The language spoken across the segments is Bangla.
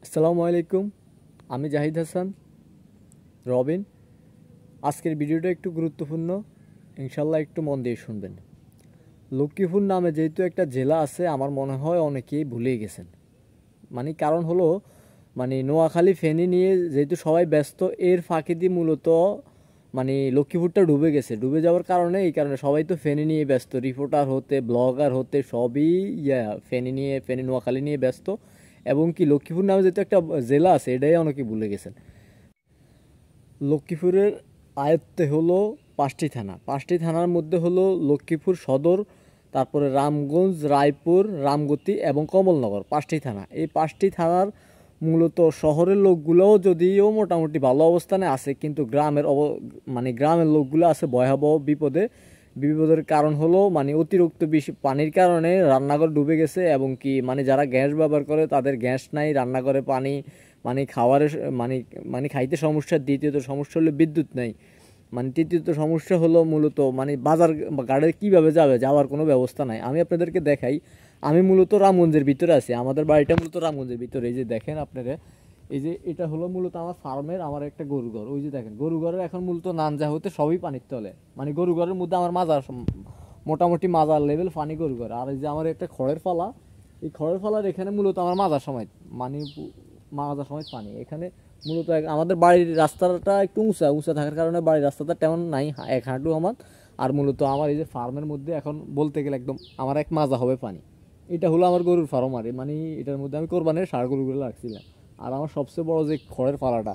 আসসালামু আলাইকুম। আমি জাহিদ হাসান রবিন। আজকের ভিডিওটা একটু গুরুত্বপূর্ণ, ইনশাল্লাহ একটু মন দিয়ে শুনবেন। লক্ষ্মীপুর নামে যেহেতু একটা জেলা আছে, আমার মনে হয় অনেকেই ভুলে গেছেন। কারণ হলো নোয়াখালী ফেনী নিয়ে যেহেতু সবাই ব্যস্ত, এর ফাঁকি দিয়ে মূলত লক্ষ্মীপুরটা ডুবে গেছে। ডুবে যাওয়ার কারণে এই কারণে সবাই তো ফেনী নিয়ে ব্যস্ত, রিপোর্টার হতে ব্লগার হতে সবই ফেনী নোয়াখালী নিয়ে ব্যস্ত। এবং কি লক্ষ্মীপুর নামে যেহেতু একটা জেলা আছে, এটাই অনেকে ভুলে গেছেন। লক্ষ্মীপুরের আয়ত্তে হলো 5টি থানা। 5টি থানার মধ্যে হলো লক্ষ্মীপুর সদর, তারপরে রামগঞ্জ, রায়পুর, রামগতি এবং কমলনগর, 5টি থানা। এই 5টি থানার মূলত শহরের লোকগুলোও যদিও মোটামুটি ভালো অবস্থানে আছে, কিন্তু গ্রামের লোকগুলো আছে ভয়াবহ বিপদের কারণ হলো অতিরিক্ত বেশি পানির কারণে রান্নাঘর ডুবে গেছে। এবং কি যারা গ্যাস ব্যবহার করে তাদের গ্যাস নাই, রান্নাঘরে পানি, খাওয়ারের খাইতে সমস্যা। দ্বিতীয়ত সমস্যা হলো বিদ্যুৎ নাই। তৃতীয়ত সমস্যা হলো মূলত বাজার গাড়ি কীভাবে যাওয়ার কোনো ব্যবস্থা নাই। আমি আপনাদেরকে দেখাই, আমি মূলত রামগঞ্জের ভিতরে আছি। আমাদের বাড়িটা মূলত রামগঞ্জের ভিতরে। এই যে দেখেন আপনারা, এই যে এটা হলো মূলত আমার ফার্মের আমার একটা গরু ঘর। ওই যে দেখেন গরু ঘরের এখন মূলত নানজা হতে সবই পানির তলে। গরু ঘরের মধ্যে আমার মোটামুটি মাজার লেভেল পানি গরু ঘর। আর এই যে আমার একটা খড়ের ফালা, এই খড়ের ফালার এখানে মূলত আমার মাজার সময় পানি। এখানে মূলত আমাদের বাড়ির রাস্তাটা একটু উঁচা থাকার কারণে বাড়ির রাস্তাটা তেমন নাই, এক হাঁটু আমার। আর মূলত আমার এই যে ফার্মের মধ্যে এখন বলতে গেলে একদম আমার এক মাজা হবে পানি। এটা হলো আমার গরুর ফার্ম। আর এটার মধ্যে আমি কোরবানির ষাঁড় গরুগুলো রাখছিলাম। আর আমার সবচেয়ে বড় যে খড়ের ফালাটা,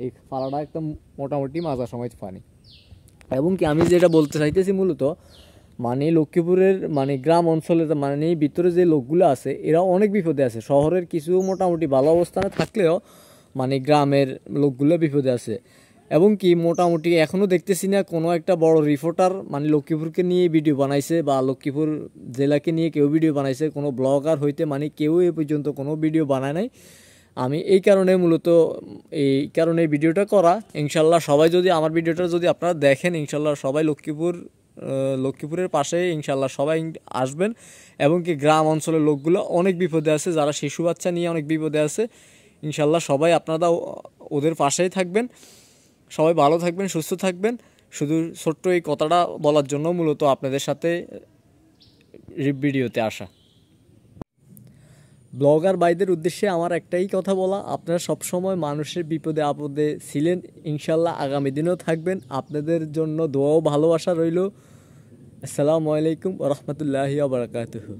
এই ফালাটা একদম মোটামুটি মাজা সময় পানি। এবং কি আমি যেটা বলতে চাইতেছি মূলত লক্ষ্মীপুরের গ্রাম অঞ্চলের ভিতরে যে লোকগুলো আছে, এরা অনেক বিপদে আছে। শহরের কিছু মোটামুটি ভালো অবস্থানে থাকলেও গ্রামের লোকগুলো বিপদে আছে। এবং কি মোটামুটি এখনও দেখতেছি না কোনো একটা বড় রিপোর্টার লক্ষ্মীপুরকে নিয়ে ভিডিও বানাইছে, বা লক্ষ্মীপুর জেলাকে নিয়ে কেউ ভিডিও বানাইছে। কোনো ব্লগার হইতে কেউ এ পর্যন্ত কোনো ভিডিও বানায় নাই। আমি এই কারণে ভিডিওটা করা। ইনশাল্লাহ সবাই যদি আমার ভিডিওটা যদি আপনারা দেখেন, ইনশাল্লাহ সবাই লক্ষ্মীপুরের পাশে ইনশাল্লাহ সবাই আসবেন। এবং কি গ্রাম অঞ্চলের লোকগুলো অনেক বিপদে আছে, যারা শিশু বাচ্চা নিয়ে অনেক বিপদে আছে। ইনশাল্লাহ সবাই আপনারা ওদের পাশেই থাকবেন। সবাই ভালো থাকবেন, সুস্থ থাকবেন। শুধু ছোট্ট এই কথাটা বলার জন্য মূলত আপনাদের সাথে ভিডিওতে আসা। ব্লগার ভাইদের উদ্দেশ্যে আমার একটাই কথা বলা, আপনারা সবসময় মানুষের বিপদে আপদে ছিলেন, ইনশাল্লাহ আগামী দিনেও থাকবেন। আপনাদের জন্য দোয়া ও ভালোবাসা রইল। আসসালামু আলাইকুম ওয়া রাহমাতুল্লাহি ওয়া বারাকাতুহু।